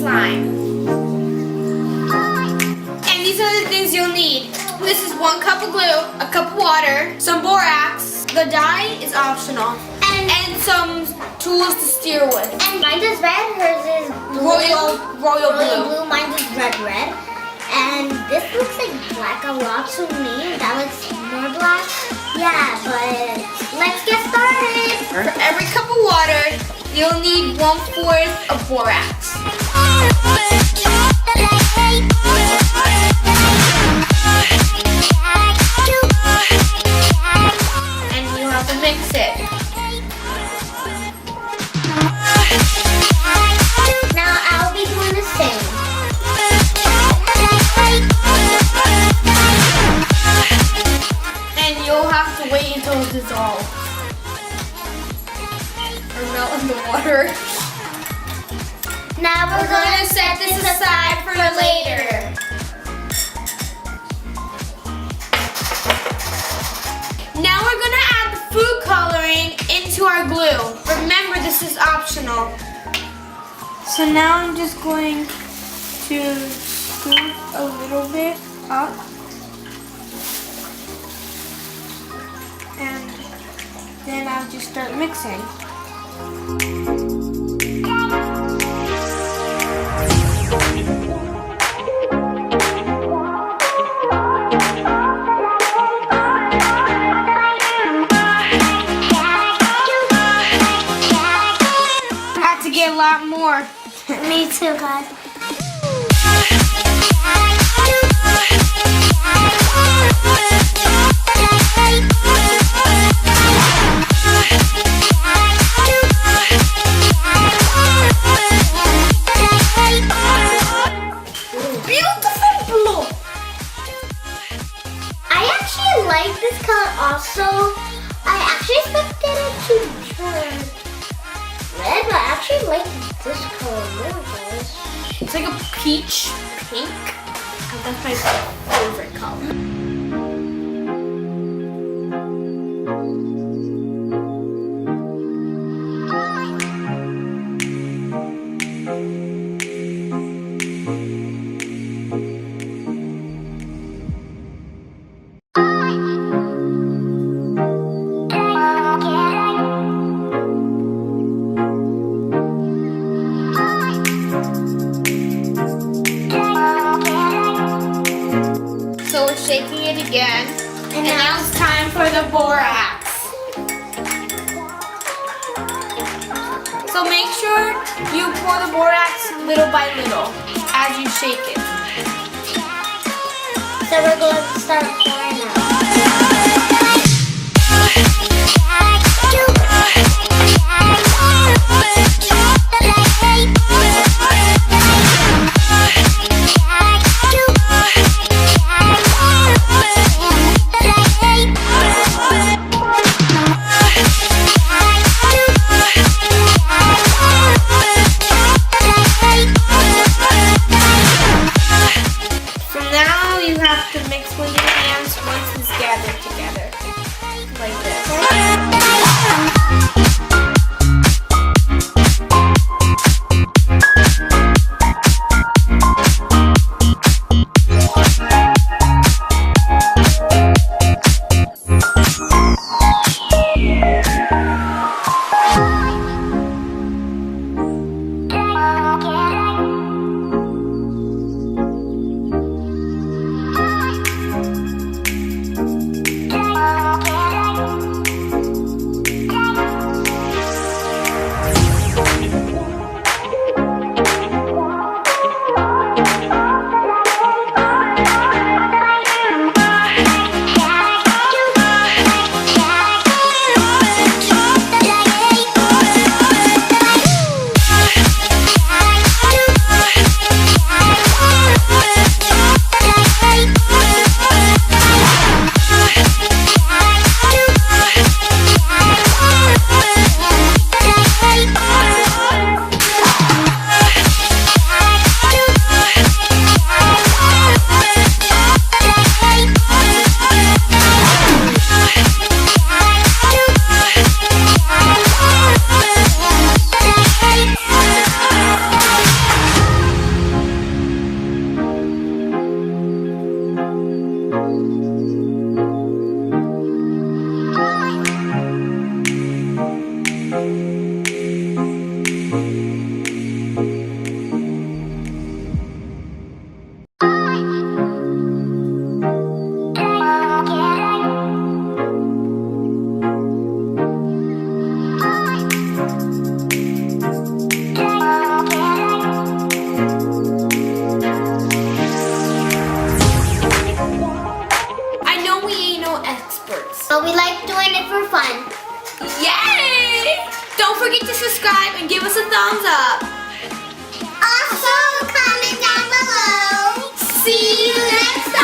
slime. And these are the things you'll need. This is 1 cup of glue, a cup of water, some borax. The dye is optional. And some tools to stir with. And mine is red, hers is royal blue. Mine is red. And this looks like black a lot to me. That looks more black. Yeah, but let's get started. For every cup of water, you'll need 1/4 of borax. And you have to mix it. Now I'll be doing the same. And you'll have to wait until it dissolves. Or melt in the water. Now we're Going to set this aside for later. Now we're going to add the food coloring into our glue. Remember, this is optional. So now I'm just going to scoop a little bit up. And then I'll just start mixing. Get a lot more. Me too, guys. Beautiful blue. I actually like this color also. I actually expected it to turn red, but I actually like this color more, guys. It's like a peach pink. That's my favorite color. Shaking it again. And now it's time for the borax. So make sure you pour the borax little by little as you shake it. So we're going to start pouring now. But we like doing it for fun. Yay! Don't forget to subscribe and give us a thumbs up. Also, comment down below. See you next time.